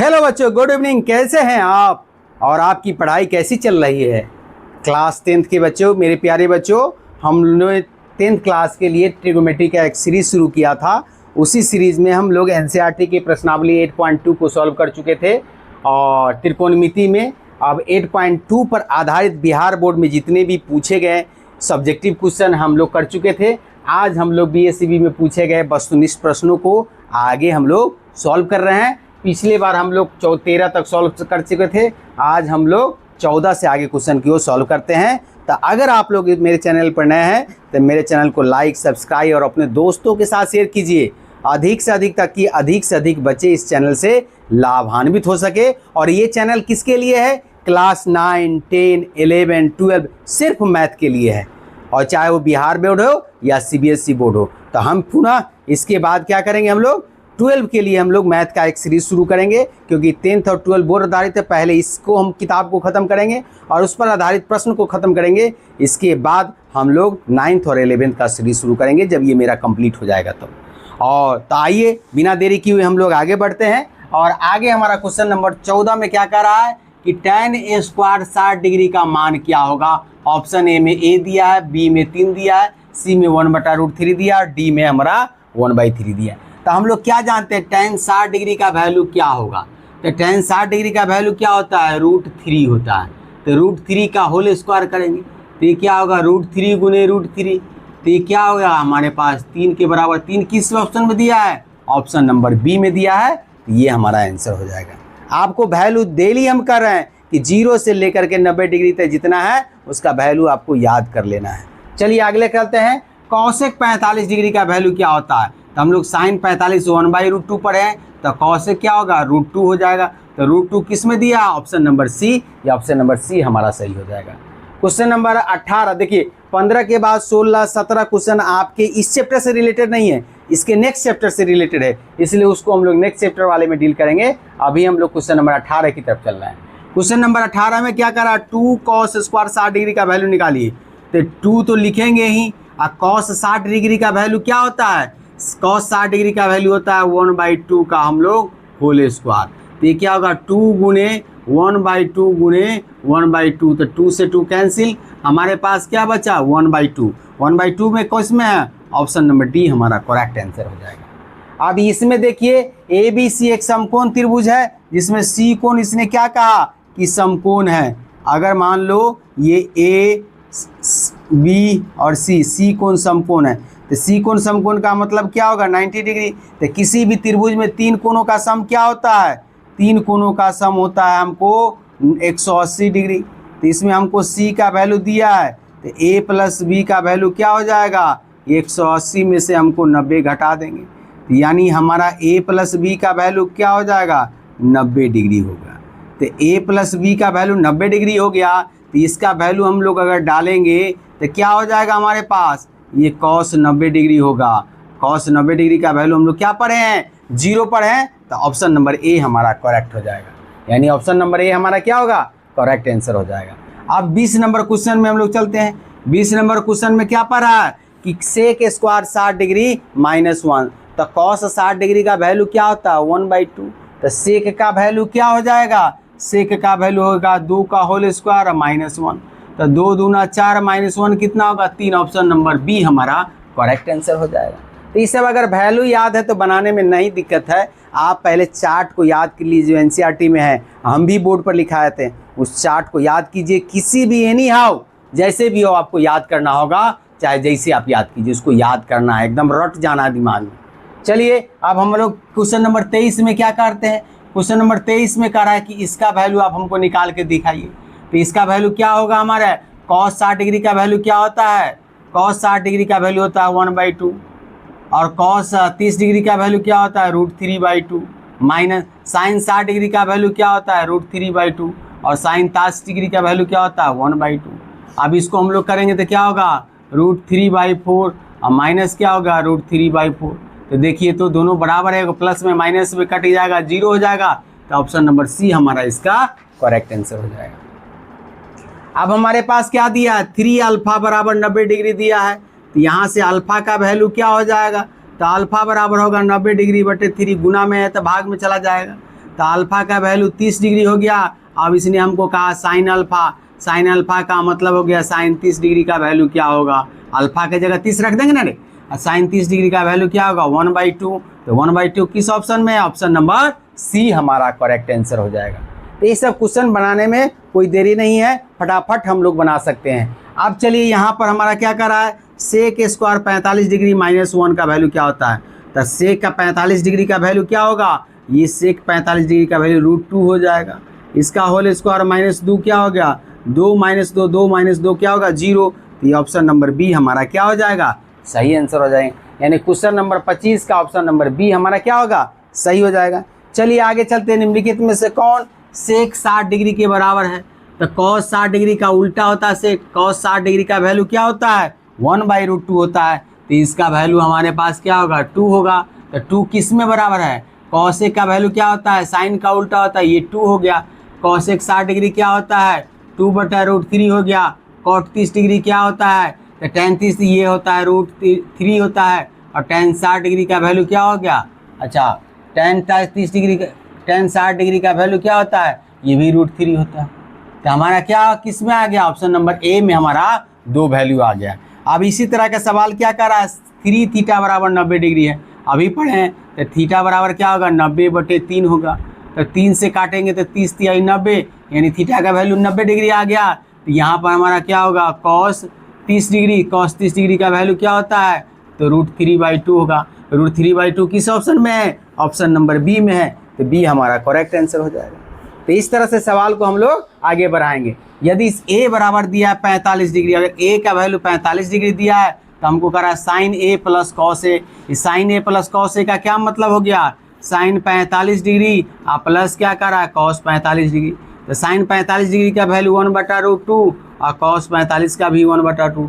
Hello बच्चों, good evening. कैसे हैं आप और आपकी पढ़ाई कैसी चल रही है? क्लास 10th के बच्चों, मेरे प्यारे बच्चों, हम लोगों ने 10th क्लास के लिए ट्रिगोनोमेट्री का एक सीरीज़ शुरू किया था। उसी सीरीज़ में हम लोग एनसीईआरटी के प्रश्नावली 8.2 को सॉल्व कर चुके थे और त्रिकोणमिति में अब 8.2 पर आधारित बिहार बोर्ड में जितने भी पूछे गए सब्जेक्टिव क्वेश्चन हम लोग कर चुके थे। आज हम लोग बीएससीबी में पूछे गए वस्तुनिष्ठ प्रश्नों को आगे हम लोग सॉल्व कर रहे हैं। पिछले बार हम लोग 13 तक सॉल्व कर चुके थे, आज हम लोग 14 से आगे क्वेश्चन की ओर सॉल्व करते हैं। तो अगर आप लोग मेरे चैनल पर नए हैं तो मेरे चैनल को लाइक, सब्सक्राइब और अपने दोस्तों के साथ शेयर कीजिए, अधिक से अधिक तक कि अधिक से अधिक बच्चे इस चैनल से लाभान्वित हो सके। और ये चैनल किसके लिए है? क्लास 9, 10, 11, 12 सिर्फ मैथ के लिए है, और चाहे वो बिहार बोर्ड हो या सीबीएसई बोर्ड हो। तो हम पुनः इसके बाद क्या करेंगे, हम लोग 12 के लिए हम लोग मैथ का एक सीरीज शुरू करेंगे, क्योंकि 10th और 12 बोर्ड आधारित है। पहले इसको हम किताब को ख़त्म करेंगे और उस पर आधारित प्रश्न को ख़त्म करेंगे। इसके बाद हम लोग 9th और 11th का सीरीज शुरू करेंगे जब ये मेरा कंप्लीट हो जाएगा तब। और तो आइए बिना देरी किए हम लोग आगे बढ़ते हैं। और आगे हमारा क्वेश्चन नंबर 14 में क्या कर रहा है कि tan a स्क्वायर 60 डिग्री का मान क्या होगा। ऑप्शन ए में a दिया है, बी में 3 दिया है, सी में 1/√3 दिया है और डी में हमारा 1/3 दिया है। तो हम लोग क्या जानते हैं tan 60 डिग्री का वैल्यू क्या होगा? तो tan 60 डिग्री का वैल्यू क्या होता है? √3 होता है। तो √3 का होल स्क्वायर करेंगे तो ये क्या होगा? √3 गुने √3। तो ये क्या होगा हमारे पास? 3 के बराबर। 3 किस ऑप्शन में दिया है? ऑप्शन नंबर बी में दिया है। तो ये हमारा आंसर हो जाएगा। आपको वैल्यू डेली हम कर रहे हैं कि 0 से लेकर के 90 डिग्री तक जितना है उसका वैल्यू आपको याद कर लेना है। चलिए अगले करते हैं। कॉसेक 45 डिग्री का वैल्यू क्या होता है? तो हम लोग साइन 45 1/√2 पर है, तो कॉसेक क्या होगा? √2 हो जाएगा। तो √2 किस में दिया? Option number C. या ऑप्शन नंबर सी हमारा सही हो जाएगा। क्वेश्चन नंबर 18 देखिए, 15 के बाद 16, 17 क्वेश्चन आपके इस चैप्टर से रिलेटेड नहीं है, इसके नेक्स्ट चैप्टर से रिलेटेड है, इसलिए उसको हम लोग नेक्स्ट चैप्टर वाले में डील करेंगे। अभी हम लोग क्वेश्चन नंबर 18 की तरफ चल रहे हैं। क्वेश्चन नंबर 18 में क्या करा? 2 cos स्क्वायर 60 डिग्री का वैल्यू निकालिए। तो 2 तो लिखेंगे ही, और cos 60 डिग्री का वैल्यू क्या होता है? cos 60 डिग्री का वैल्यू होता है 1/2 का हम लोग होल स्क्वायर। तो ये क्या होगा? 2 गुने 1/2 गुने 1/2। तो 2 से 2 कैंसिल, हमारे पास क्या बचा? 1/2। 1/2 में किस में है? ऑप्शन नंबर डी हमारा करेक्ट आंसर हो जाएगा। अब इसमें देखिए ABC एक समकोण त्रिभुज है, जिसमें सी कोण इसने क्या कहा कि समकोण है। अगर मान लो ये A, B और सी कोण समकोण है, तो सी कोण समकोण का मतलब क्या होगा? 90 डिग्री। तो किसी भी त्रिभुज में 3 कोणों का सम क्या होता है? 3 कोणों का सम होता है हमको 180 डिग्री। तो इसमें हमको सी का वैल्यू दिया है, तो A + B का वैल्यू क्या हो जाएगा? 180 में से हमको 90 घटा देंगे, तो यानी हमारा A + B का वैल्यू क्या हो जाएगा? 90 डिग्री होगा। तो A + B का वैल्यू 90 डिग्री हो गया, तो इसका वैल्यू हम लोग अगर डालेंगे तो क्या हो जाएगा हमारे पास? ये cos 90 डिग्री होगा। cos 90 डिग्री का वैल्यू हम लोग क्या पढ़े हैं? 0 पर हैं। तो ऑप्शन नंबर ए हमारा करेक्ट हो जाएगा, यानी ऑप्शन नंबर ए हमारा क्या होगा? करेक्ट आंसर हो जाएगा। अब 20 नंबर क्वेश्चन में हम लोग चलते हैं। 20 नंबर क्वेश्चन में क्या पढ़ा है कि सेक स्क्वायर 60 डिग्री -1। तो cos 60 डिग्री का वैल्यू क्या होता है? 1/2। तो सेक का वैल्यू क्या हो जाएगा? सेक का वैल्यू होगा 2 का होल स्क्वायर -1। तो 2 दूना 4 -1 कितना होगा? 3। ऑप्शन नंबर बी हमारा करेक्ट आंसर हो जाएगा। तो ये सब अगर वैल्यू याद है तो बनाने में नहीं दिक्कत है। आप पहले चार्ट को याद कर लीजिए, एनसीईआरटी में है, हम भी बोर्ड पर लिखाए थे, उस चार्ट को याद कीजिए। किसी भी एनी हाउ जैसे भी हो आपको याद करना होगा, चाहे जैसे आप याद कीजिए, उसको याद करना है, एकदम रट जाना है दिमाग में। चलिए अब हम लोग क्वेश्चन नंबर 23 में क्या करते हैं। क्वेश्चन नंबर 23 में कह रहा है कि इसका वैल्यू आप हमको निकाल के दिखाइए। तो इसका वैल्यू क्या होगा हमारा? cos 60 डिग्री का वैल्यू क्या होता है? cos 60 डिग्री का वैल्यू होता है 1/2, और cos 30 डिग्री का वैल्यू क्या होता है? √3/2, माइनस साइन 60 डिग्री का वैल्यू क्या होता है? √3/2, और साइन 60 डिग्री का वैल्यू क्या होता है? 1/2। अब इसको हम लोग करेंगे तो क्या होगा? √3/4, और माइनस क्या होगा? √3/4। तो देखिए तो दोनों बराबर है, प्लस में माइनस में कट जाएगा, 0 हो जाएगा। तो ऑप्शन नंबर सी हमारा इसका करेक्ट आंसर हो जाएगा। अब हमारे पास क्या दिया है? 3α = 90 डिग्री दिया है। तो यहाँ से अल्फा का वैल्यू क्या हो जाएगा? तो अल्फा बराबर होगा 90 डिग्री बटे 3, गुना में है तो भाग में चला जाएगा। तो अल्फा का वैल्यू 30 डिग्री हो गया। अब इसने हमको कहा साइन अल्फा, साइन अल्फा का मतलब हो गया साइन 30 डिग्री का वैल्यू क्या होगा, अल्फा की जगह 30 रख देंगे ना रे, साइन 30 डिग्री का वैल्यू क्या होगा 1/2। तो 1/2 किस ऑप्शन में है, ऑप्शन नंबर सी हमारा करेक्ट आंसर हो जाएगा। तो ये सब क्वेश्चन बनाने में कोई देरी नहीं है, फटाफट हम लोग बना सकते हैं। अब चलिए यहाँ पर हमारा क्या कर रहा है, सेक स्क्वायर 45 डिग्री -1 का वैल्यू क्या होता है। तो सेक का 45 डिग्री का वैल्यू क्या होगा, ये सेक 45 डिग्री का वैल्यू √2 हो जाएगा। इसका होल स्क्वायर -2 क्या हो गया, 2 - 2 2 - 2 क्या होगा 0। तो ये ऑप्शन नंबर बी हमारा क्या हो जाएगा, सही आंसर हो जाएगा। यानी क्वेश्चन नंबर 25 का ऑप्शन नंबर बी हमारा क्या होगा, सही हो जाएगा। चलिए आगे चलते हैं। निम्नलिखित में से कौन सेक 60 डिग्री के बराबर है। तो कॉस 60 डिग्री का उल्टा होता है सेक, कॉस 60 डिग्री का वैल्यू क्या होता है 1/√2 होता है। तो इसका वैल्यू हमारे पास क्या होगा 2 होगा। तो 2 किस में बराबर है, कॉसेक का वैल्यू क्या होता है साइन का उल्टा होता है, ये 2 हो गया। कॉसेक 60 डिग्री क्या होता है 2/√3 हो गया। कॉट 30 डिग्री क्या होता है, तो tan 30 ये होता है √3 होता है। और tan 60 डिग्री का वैल्यू क्या हो गया, अच्छा tan 60 डिग्री का वैल्यू क्या होता है, ये भी √3 होता है। तो हमारा क्या किस में आ गया, ऑप्शन नंबर ए में हमारा 2 वैल्यू आ गया। अब इसी तरह का सवाल क्या कर रहा है, 3 थीटा बराबर 90 डिग्री है, अभी पढ़ें। तो थीटा बराबर क्या होगा 90/3 होगा। तो 3 से काटेंगे तो 30 × 90, यानी थीटा का वैल्यू 90 डिग्री आ गया। तो यहाँ पर हमारा क्या होगा कॉस 30 डिग्री, कॉस 30 डिग्री का वैल्यू क्या होता है, तो √3/2 होगा। √3/2 किस ऑप्शन में है, ऑप्शन नंबर बी में है। तो बी हमारा करेक्ट आंसर हो जाएगा। तो इस तरह से सवाल को हम लोग आगे बढ़ाएंगे। यदि ए बराबर दिया है 45 डिग्री, अगर ए का वैल्यू 45 डिग्री दिया है तो हमको कह रहा है sign A plus cos A. Sign A plus cos A का क्या मतलब हो गया, साइन 45 डिग्री प्लस क्या कर रहा है कॉस 45 डिग्री। तो साइन 45 डिग्री का वैल्यू 1/√2 और कॉस 45 का भी 1/√2।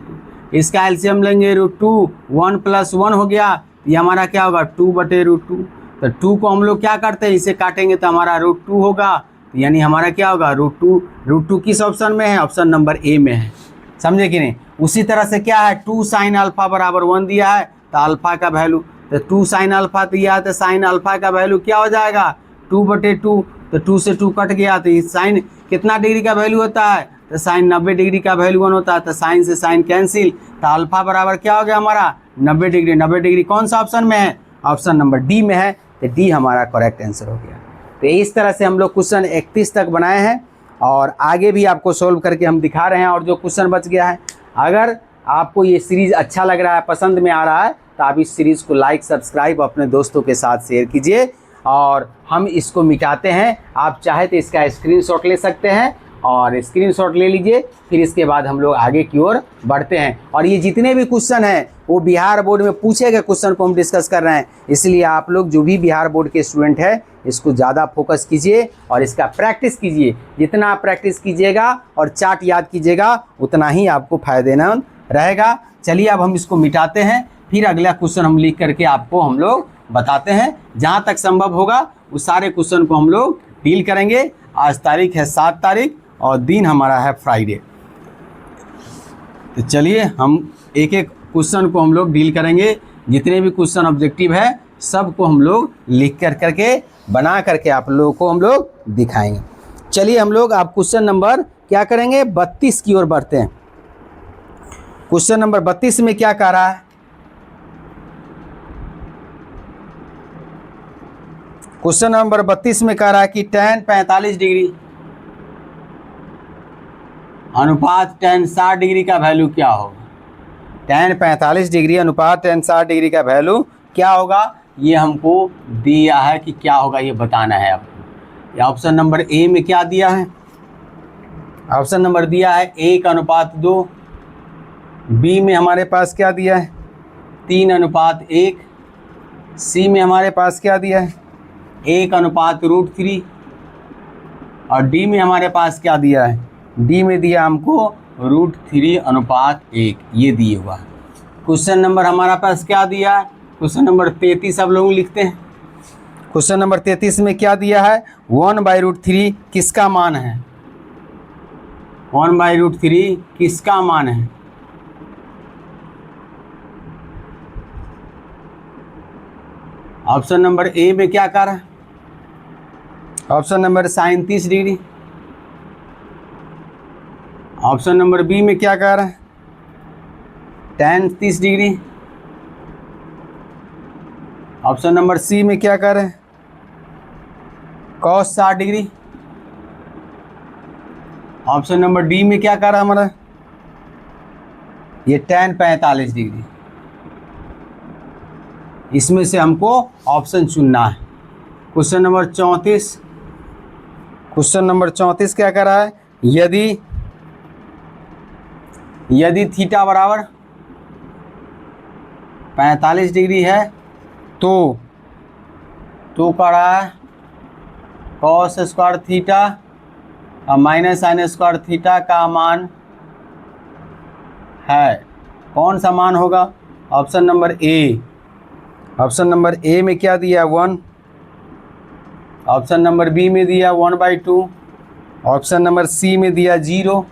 इसका एलसीएम लेंगे √2, 1 + 1 हो गया, ये हमारा क्या होगा 2/√2। तो 2 को हम लोग क्या करते हैं, इसे काटेंगे तो हमारा √2 होगा। यानी हमारा क्या होगा √2 किस ऑप्शन में है, ऑप्शन नंबर ए में है, समझे कि नहीं। उसी तरह से क्या है 2 sin अल्फा बराबर 1 दिया है, तो अल्फा का वैल्यू, तो 2 sin अल्फा दिया है तो साइन अल्फा का वैल्यू क्या हो जाएगा 2/2। तो 2 से 2 कट गया, तो साइन कितना डिग्री का वैल्यू होता है, तो साइन 90 डिग्री का वैल्यू 1 होता है। तो साइन से साइन कैंसिल, तो अल्फा बराबर क्या हो गया हमारा 90 डिग्री। 90 डिग्री कौन सा ऑप्शन में है, ऑप्शन नंबर डी में है। तो डी हमारा करेक्ट आंसर हो गया। तो इस तरह से हम लोग क्वेश्चन 31 तक बनाए हैं और आगे भी आपको सोल्व करके हम दिखा रहे हैं। और जो क्वेश्चन बच गया है, अगर आपको ये सीरीज़ अच्छा लग रहा है, पसंद में आ रहा है, तो आप इस सीरीज़ को लाइक सब्सक्राइब अपने दोस्तों के साथ शेयर कीजिए। और हम इसको मिटाते हैं, आप चाहे तो इसका स्क्रीनशॉट ले सकते हैं और स्क्रीनशॉट ले लीजिए। फिर इसके बाद हम लोग आगे की ओर बढ़ते हैं। और ये जितने भी क्वेश्चन हैं वो बिहार बोर्ड में पूछे गए क्वेश्चन को हम डिस्कस कर रहे हैं, इसलिए आप लोग जो भी बिहार बोर्ड के स्टूडेंट हैं इसको ज़्यादा फोकस कीजिए और इसका प्रैक्टिस कीजिए। जितना आप प्रैक्टिस कीजिएगा और चार्ट याद कीजिएगा उतना ही आपको फायदेमंद रहेगा। चलिए अब हम इसको मिटाते हैं, फिर अगला क्वेश्चन हम लिख करके आपको हम लोग बताते हैं। जहाँ तक संभव होगा उस सारे क्वेश्चन को हम लोग डील करेंगे। आज तारीख है 7 तारीख और दिन हमारा है फ्राइडे। तो चलिए हम एक एक क्वेश्चन को हम लोग डील करेंगे। जितने भी क्वेश्चन ऑब्जेक्टिव है सबको हम लोग लिख करके बना करके आप लोगों को हम लोग दिखाएंगे। चलिए हम लोग आप क्वेश्चन नंबर क्या करेंगे 32 की ओर बढ़ते हैं। क्वेश्चन नंबर 32 में क्या कह रहा है, क्वेश्चन नंबर 32 में कह रहा है कि tan 45 डिग्री अनुपात tan 60 डिग्री का वैल्यू क्या होगा। tan 45 डिग्री अनुपात tan 60 डिग्री का वैल्यू क्या होगा, ये हमको दिया है कि क्या होगा ये बताना है आपको। या ऑप्शन नंबर ए में क्या दिया है, ऑप्शन नंबर दिया है 1:2, बी में हमारे पास क्या दिया है 3:1, सी में हमारे पास क्या दिया है 1:√3 और डी में हमारे पास क्या दिया है, डी में दिया हमको √3:1, ये दिए हुआ है। क्वेश्चन नंबर हमारा पास क्या दिया है, क्वेश्चन नंबर 33 सब लोग लिखते हैं। क्वेश्चन नंबर 33 में क्या दिया है 1/√3 किसका मान है, 1/√3 किसका मान है। ऑप्शन नंबर ए में क्या कर रहा है, option number sine 30 degree. Option number B में क्या कह रहा है, tan 30 degree. Option number C में क्या कह रहे हैं, cos 60 degree. Option number D में क्या कह रहा है हमारा, ये tan 45 डिग्री। इसमें से हमको ऑप्शन चुनना है। क्वेश्चन नंबर 34, क्वेश्चन नंबर 34 क्या कह रहा है, यदि थीटा बराबर 45 डिग्री है तो कह रहा है cos स्क्वायर थीटा और माइनस साइन स्क्वायर थीटा का मान है, कौन सा मान होगा। ऑप्शन नंबर ए, ऑप्शन नंबर ए में क्या दिया 1, ऑप्शन नंबर बी में दिया 1/2, ऑप्शन नंबर सी में दिया 0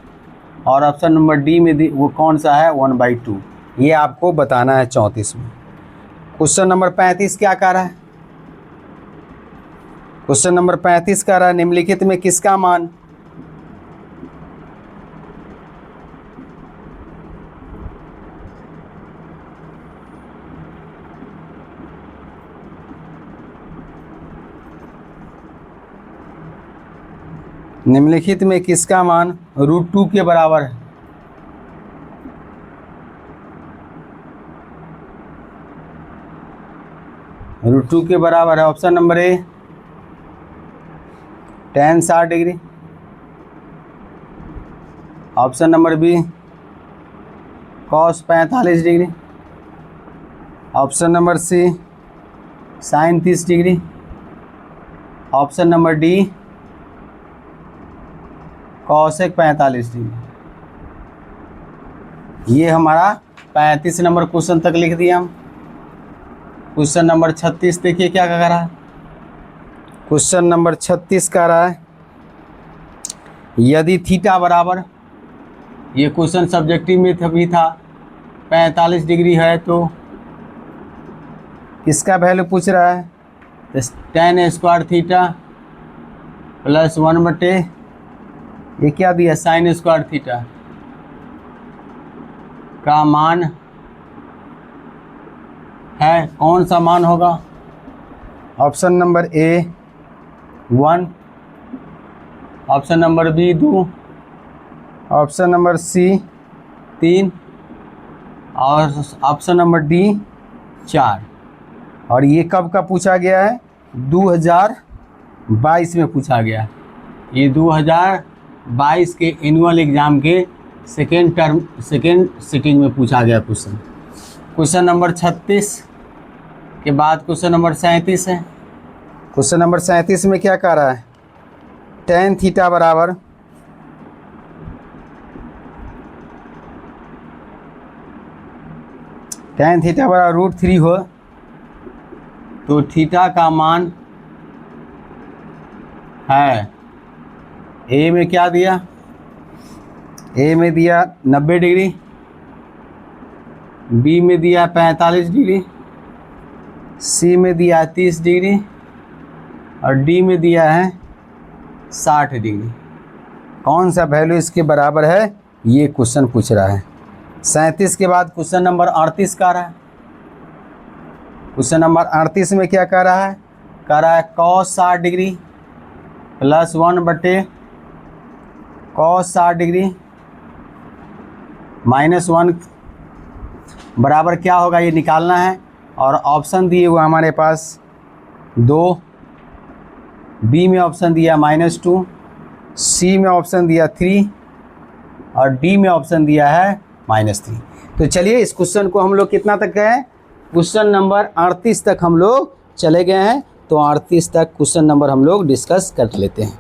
और ऑप्शन नंबर डी में वो कौन सा है 1/2। ये आपको बताना है 34 में। क्वेश्चन नंबर 35 क्या कह रहा है, क्वेश्चन नंबर 35 कह रहा है निम्नलिखित में किसका मान निम्नलिखित में किसका मान √2 के बराबर है। √2 के बराबर है। Option number A tan 60 degree, option number B cos 45 degree, option number C sin 30 degree, option number D cosec 45 degree. ये हमारा 35 नंबर क्वेश्चन तक लिख दिया हम। क्वेश्चन नंबर 36 देखिए क्या कह रहा है। क्वेश्चन नंबर 36 कह रहा है यदि थीटा बराबर, ये क्वेश्चन सब्जेक्टिव में भी था, 45 डिग्री है तो किसका वैल्यू पूछ रहा है, tan स्क्वायर थीटा प्लस 1/, ये क्या दिया sin स्क्वायर थीटा का मान है, कौन सा मान होगा। Option number A 1, option number B 2, option number C 3 और ऑप्शन नंबर डी 4। और ये कब का पूछा गया है, 2022 में पूछा गया। ये 2022 के एनुअल एग्ज़ाम के सेकेंड सिटिंग में पूछा गया क्वेश्चन। क्वेश्चन नंबर 36 के बाद क्वेश्चन नंबर 37 है। क्वेश्चन नंबर 37 में क्या कह रहा है, tan थीटा बराबर √3 हो तो थीटा का मान है, ए में क्या दिया, ए में दिया 90 डिग्री, बी में दिया 45 डिग्री, सी में दिया 30 डिग्री और डी में दिया है 60 डिग्री। कौन सा वैल्यू इसके बराबर है, ये क्वेश्चन पूछ रहा है। 37 के बाद क्वेश्चन नंबर 38 कह रहा है। क्वेश्चन नंबर 38 में क्या कह रहा है, कह रहा है cos 60 degree plus 1/, cos 60 degree minus 1 बराबर क्या होगा, ये निकालना है। और ऑप्शन दिए हुए हमारे पास 2, बी में ऑप्शन दिया -2, सी में ऑप्शन दिया 3 और डी में ऑप्शन दिया है -3। तो चलिए इस क्वेश्चन को हम लोग कितना तक गए हैं, क्वेश्चन नंबर 38 तक हम लोग चले गए हैं। तो 38 तक क्वेश्चन नंबर हम लोग डिस्कस कर लेते हैं।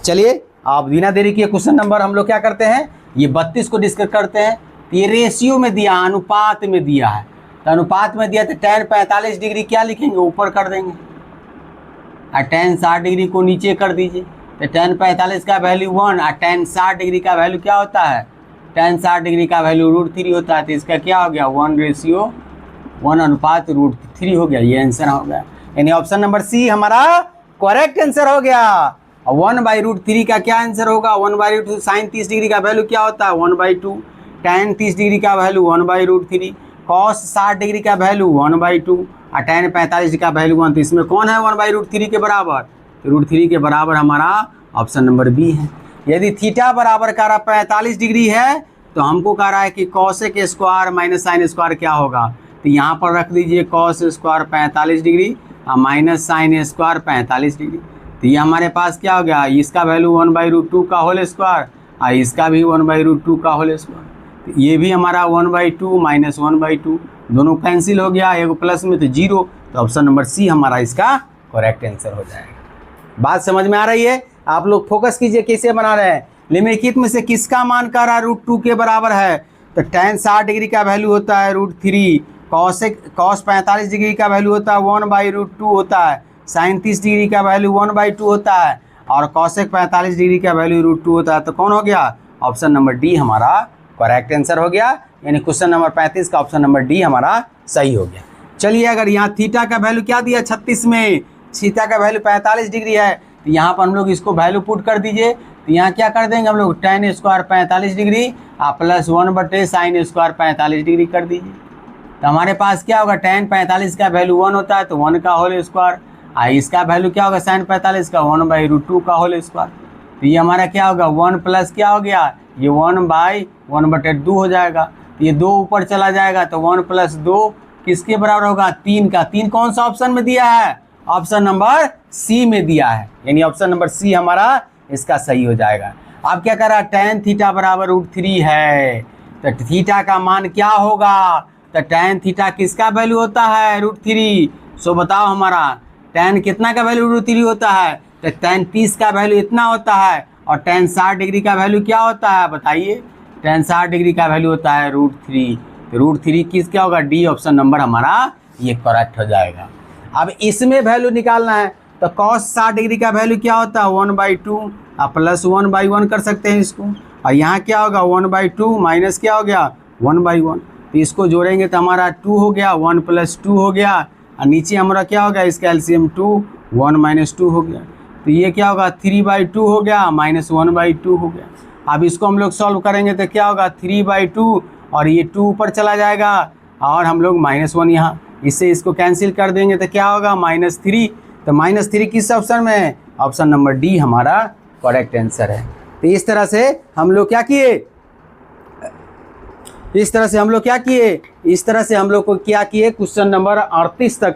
चलिए आप बिना देरी किए क्वेश्चन नंबर हम लोग क्या करते हैं, ये 32 को डिस्कस करते हैं। ये रेशियो में दिया, अनुपात में दिया है, तो अनुपात में दिया तो tan 45 डिग्री क्या लिखेंगे, ऊपर कर देंगे और tan 60 डिग्री को नीचे कर दीजिए। तो tan 45 का वैल्यू 1 और tan 60 डिग्री का वैल्यू क्या होता है, tan 60 डिग्री का वैल्यू √3 होता है। तो इसका क्या हो गया, 1:1 अनुपात √3 हो गया। ये आंसर हो गया। यानी ऑप्शन नंबर सी हमारा करेक्ट आंसर हो गया। 1/√3 का क्या आंसर होगा? 1/2 साइन 30 डिग्री का वैल्यू क्या होता है? 1/2। tan 30 डिग्री का वैल्यू 1/√3। cos 60 डिग्री का वैल्यू 1/2 और tan 45 डिग्री का वैल्यू 1। तो इसमें कौन है 1/√3 के बराबर? √3 के बराबर हमारा ऑप्शन नंबर बी है। यदि थीटा बराबर कह रहा 45 डिग्री है तो हमको कह रहा है कि cosec square minus sine square क्या होगा? तो यहाँ पर रख दीजिए कॉस स्क्वायर 45 डिग्री और माइनस साइन स्क्वायर 45 डिग्री। तो ये हमारे पास क्या हो गया? इसका वैल्यू 1/2 का होल स्क्वायर और इसका भी 1/2 का होल स्क्वायर। तो ये भी हमारा 1/2 माइनस 1/2 दोनों कैंसिल हो गया, एक प्लस में तो 0। तो ऑप्शन नंबर सी हमारा इसका करेक्ट आंसर हो जाएगा। बात समझ में आ रही है? आप लोग फोकस कीजिए कैसे बना रहे हैं। निम्नलिखित में से किसका मान का रहा √2 के बराबर है? तो tan 60 डिग्री का वैल्यू होता है √3, cos 45 डिग्री का वैल्यू होता है 1/√2 होता है, sin 30 डिग्री का वैल्यू 1/2 होता है और cosec 45 डिग्री का वैल्यू √2 होता है। तो कौन हो गया? ऑप्शन नंबर डी हमारा करेक्ट आंसर हो गया। यानी क्वेश्चन नंबर 35 का ऑप्शन नंबर डी हमारा सही हो गया। चलिए, अगर यहाँ थीटा का वैल्यू क्या दिया 36 में, थीटा का वैल्यू 45 डिग्री है, तो यहाँ पर हम लोग इसको वैल्यू पुट कर दीजिए। तो यहाँ क्या कर देंगे हम लोग? tan square 45 degree plus 1/sin square 45 degree कर दीजिए। तो हमारे पास क्या होगा? tan 45 का वैल्यू 1 होता है तो 1 का होल स्क्वायर, इसका वैल्यू क्या होगा? sin 45 का 1/√2 का होल स्क्वायर। तो ये हमारा क्या होगा? 1 प्लस क्या हो गया? ये 1/1/2 हो जाएगा। तो ये 2 ऊपर चला जाएगा तो 1 + 2 किसके बराबर होगा? 3 का। 3 कौन सा ऑप्शन में दिया है? ऑप्शन नंबर सी में दिया है। यानी ऑप्शन नंबर सी हमारा इसका सही हो जाएगा। अब क्या कर रहा है? tan थीटा बराबर √3 है तो थीटा का मान क्या होगा? तो tan थीटा किसका वैल्यू होता है? √3। सो बताओ हमारा tan कितना का वैल्यू √3 होता है? तो tan 30 का वैल्यू इतना होता है और tan 60 डिग्री का वैल्यू क्या होता है बताइए? tan 60 डिग्री का वैल्यू होता है √3। तो √3 किस क्या होगा? डी ऑप्शन नंबर हमारा ये करेक्ट हो जाएगा। अब इसमें वैल्यू निकालना है तो cos 60 डिग्री का वैल्यू क्या होता है? 1/2 प्लस 1/1 कर सकते हैं इसको। और यहाँ क्या होगा? 1/2 माइनस क्या हो गया? 1/1। तो इसको जोड़ेंगे तो हमारा 2 हो गया, 1 + 2 हो गया और नीचे हमारा क्या होगा? इसका एलसीएम 2, 1 - 2 हो गया। तो ये क्या होगा? 3/2 हो गया माइनस 1/2 हो गया। अब इसको हम लोग सॉल्व करेंगे तो क्या होगा? 3/2 और ये 2 ऊपर चला जाएगा और हम लोग -1 यहाँ इससे इसको कैंसिल कर देंगे तो क्या होगा? -3। तो -3 किस ऑप्शन में है? ऑप्शन नंबर डी हमारा करेक्ट आंसर है। तो इस तरह से हम लोग क्या किए? इस तरह से हम लोग को क्या किए? क्वेश्चन नंबर 38 तक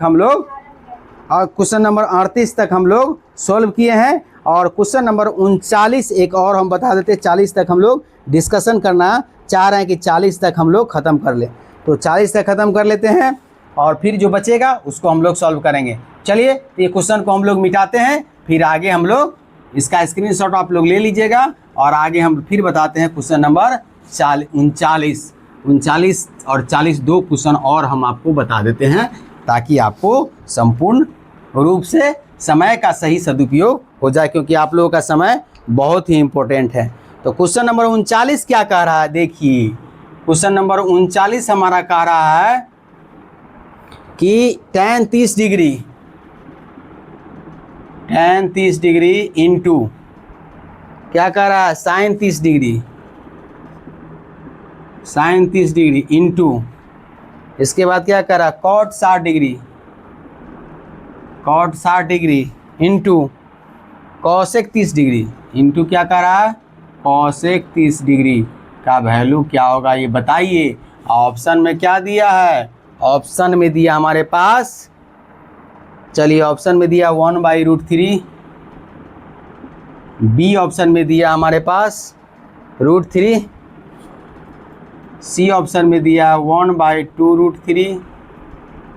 हम लोग सॉल्व किए हैं। और क्वेश्चन नंबर 39 एक और हम बता देते, 40 तक हम लोग डिस्कशन करना चाह रहे हैं कि 40 तक हम लोग ख़त्म कर लें। तो 40 तक ख़त्म कर लेते हैं और फिर जो बचेगा उसको हम लोग सॉल्व करेंगे। चलिए, तो ये क्वेश्चन को हम लोग मिटाते हैं, फिर आगे हम लोग इसका स्क्रीनशॉट आप लोग ले लीजिएगा और आगे हम फिर बताते हैं क्वेश्चन नंबर 39 और 40 दो क्वेश्चन और हम आपको बता देते हैं ताकि आपको संपूर्ण रूप से समय का सही सदुपयोग हो जाए, क्योंकि आप लोगों का समय बहुत ही इम्पोर्टेंट है। तो क्वेश्चन नंबर 39 क्या कह रहा है? देखिए, क्वेश्चन नंबर 39 हमारा कह रहा है कि tan 30 डिग्री इंटू क्या कह रहा है? sin 30 डिग्री इंटू इसके बाद क्या कर रहा है? cot 60 degree into cosec 30 degree into क्या कर रहा है? cosec 30 डिग्री का वैल्यू क्या होगा ये बताइए। ऑप्शन में क्या दिया है? ऑप्शन में दिया हमारे पास, चलिए ऑप्शन में दिया 1/√3, बी ऑप्शन में दिया हमारे पास √3, सी ऑप्शन में दिया 1/2√3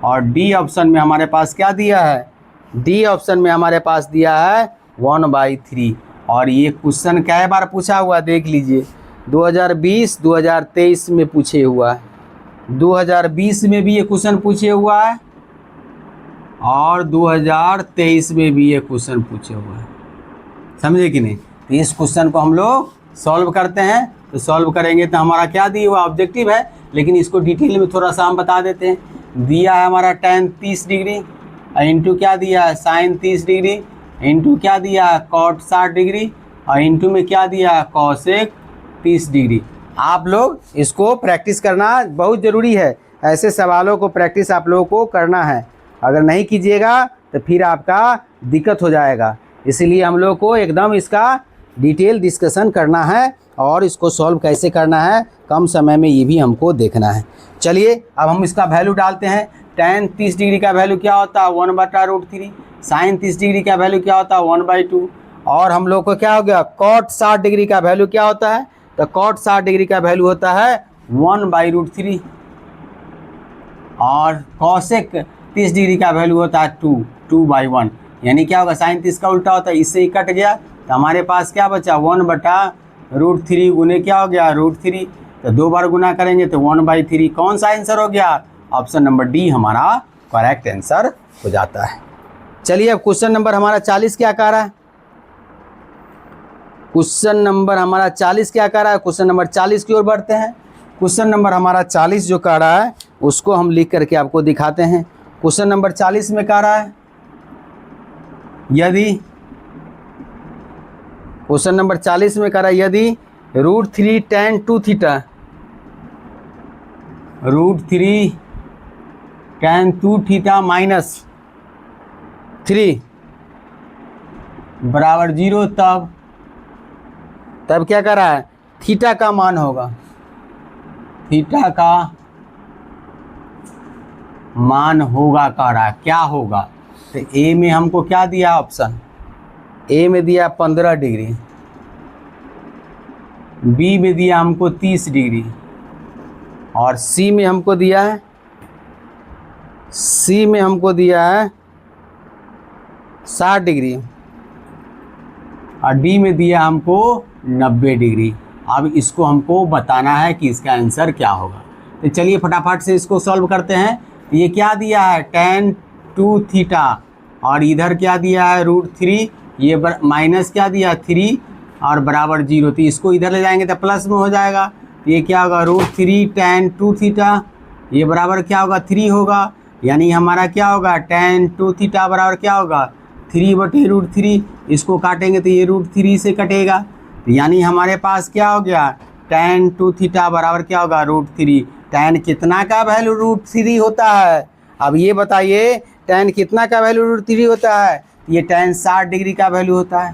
और डी ऑप्शन में हमारे पास क्या दिया है? डी ऑप्शन में हमारे पास दिया है 1/3। और ये क्वेश्चन कई बार पूछा हुआ देख लीजिए, 2020 2023 में पूछे हुआ है, 2020 में भी ये क्वेश्चन पूछे हुआ है और 2023 में भी ये क्वेश्चन पूछे हुआ है। समझे कि नहीं? तो इस क्वेश्चन को हम लोग सॉल्व करते हैं। तो सॉल्व करेंगे तो हमारा क्या दिया हुआ? ऑब्जेक्टिव है, लेकिन इसको डिटेल में थोड़ा सा हम बता देते हैं। दिया है हमारा tan 30 डिग्री इंटू क्या दिया है? sin 30 डिग्री इंटू क्या दिया कॉट 60 डिग्री और इंटू में क्या दिया कॉसेक 30 डिग्री। आप लोग इसको प्रैक्टिस करना बहुत ज़रूरी है। ऐसे सवालों को प्रैक्टिस आप लोगों को करना है। अगर नहीं कीजिएगा तो फिर आपका दिक्कत हो जाएगा। इसीलिए हम लोग को एकदम इसका डिटेल डिस्कशन करना है और इसको सॉल्व कैसे करना है कम समय में ये भी हमको देखना है। चलिए अब हम इसका वैल्यू डालते हैं। tan 30 डिग्री का वैल्यू क्या होता है 1/√3। sin 30 डिग्री का वैल्यू क्या होता है 1/2। और हम लोग को क्या हो गया cot 60 डिग्री का वैल्यू क्या होता है तो cot 60 डिग्री का वैल्यू होता है 1/√3। और cosec 30 डिग्री का वैल्यू होता है 2/1। यानी क्या होगा sin 30 का उल्टा होता है, इससे ही कट गया तो हमारे पास क्या बचा 1/√3 गुने क्या हो गया √3। तो 2 बार गुना करेंगे तो 1/3। कौन सा आंसर हो गया ऑप्शन नंबर डी हमारा करेक्ट आंसर हो जाता है। चलिए अब क्वेश्चन नंबर हमारा 40 क्या कह रहा है। क्वेश्चन नंबर हमारा 40 क्या कह रहा है। क्वेश्चन नंबर 40 की ओर बढ़ते हैं। क्वेश्चन नंबर हमारा 40 जो कह रहा है उसको हम लिख करके आपको दिखाते हैं। क्वेश्चन नंबर 40 में कह रहा है यदि क्वेश्चन नंबर 40 में कह रहा है यदि √3 tan 2 थीटा √3 tan 2 थीटा -3 बराबर 0 तब क्या कर रहा है थीटा का मान होगा। थीटा का मान होगा कह रहा है क्या होगा। तो ए में हमको क्या दिया ऑप्शन ए में दिया 15 डिग्री, बी में दिया हमको 30 डिग्री और सी में हमको दिया है 60 डिग्री और डी में दिया हमको 90 डिग्री। अब इसको हमको बताना है कि इसका आंसर क्या होगा। तो चलिए फटाफट से इसको सॉल्व करते हैं। ये क्या दिया है tan 2 थीटा और इधर क्या दिया है √3, ये माइनस क्या दिया 3 और बराबर 0। तो इसको इधर ले जाएंगे तो प्लस में हो जाएगा। ये क्या होगा √3 tan 2 थीटा ये बराबर क्या होगा 3 होगा। यानी हमारा क्या होगा tan 2 थीटा बराबर क्या होगा 3/√3। इसको काटेंगे तो ये √3 से कटेगा। यानी हमारे पास क्या हो गया tan 2 थीटा बराबर क्या होगा √3। tan कितना का वैल्यू √3 होता है। अब ये बताइए tan कितना का वैल्यू √3 होता है। ये tan 60 डिग्री का वैल्यू होता है।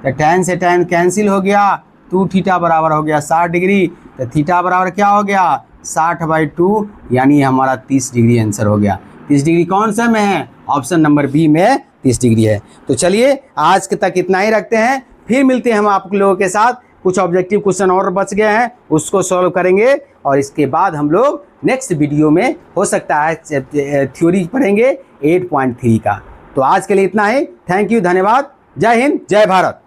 तो tan से tan कैंसिल हो गया 2 थीटा बराबर हो गया 60 डिग्री। तो थीटा बराबर क्या हो गया 60/2 यानी हमारा 30 डिग्री आंसर हो गया। 30 डिग्री कौन सा में है ऑप्शन नंबर बी में 30 डिग्री है। तो चलिए आज के तक इतना ही रखते हैं, फिर मिलते हैं हम आप लोगों के साथ। कुछ ऑब्जेक्टिव क्वेश्चन और बच गए हैं उसको सॉल्व करेंगे और इसके बाद हम लोग नेक्स्ट वीडियो में हो सकता है थ्योरी पढ़ेंगे 8.3 का। तो आज के लिए इतना ही। थैंक यू, धन्यवाद। जय हिंद, जय भारत।